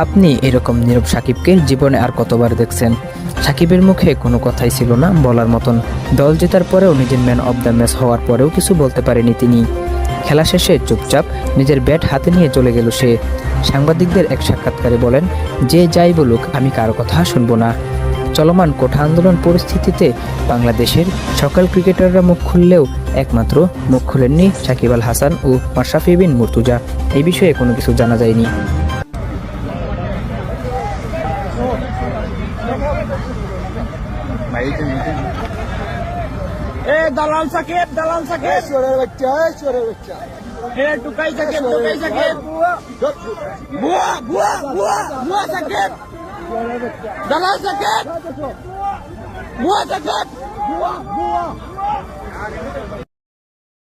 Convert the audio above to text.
আপনি এরকম নীরব সাকিবকে জীবনে আর কতবার দেখছেন? সাকিবের মুখে কোনো কথাই ছিল না বলার মতন। দল জেতার পরেও, নিজের ম্যান অব দ্য ম্যাচ হওয়ার পরেও কিছু বলতে পারেনি তিনি। খেলা শেষে চুপচাপ নিজের ব্যাট হাতে নিয়ে চলে গেল সে। সাংবাদিকদের এক সাক্ষাৎকারে বলেন, যে যাই বলুক আমি কারো কথা শুনবো না। চলমান কোঠা আন্দোলন পরিস্থিতিতে বাংলাদেশের সকল ক্রিকেটাররা মুখ খুললেও একমাত্র মুখ খুলেননি সাকিব আল হাসান ও মাশরাফি বিন মুর্তজা। এই বিষয়ে কোনো কিছু জানা যায়নি। দালাল সাকিব, দালাল সাকিব, চোরের বাচ্চা টুকাই সাকিব, টুকাই সাকিব, বুয়া বুয়া বুয়া বুয়া সাকিব, দালাল সাকিব, বুয়া সাকিব, বুয়া বুয়া।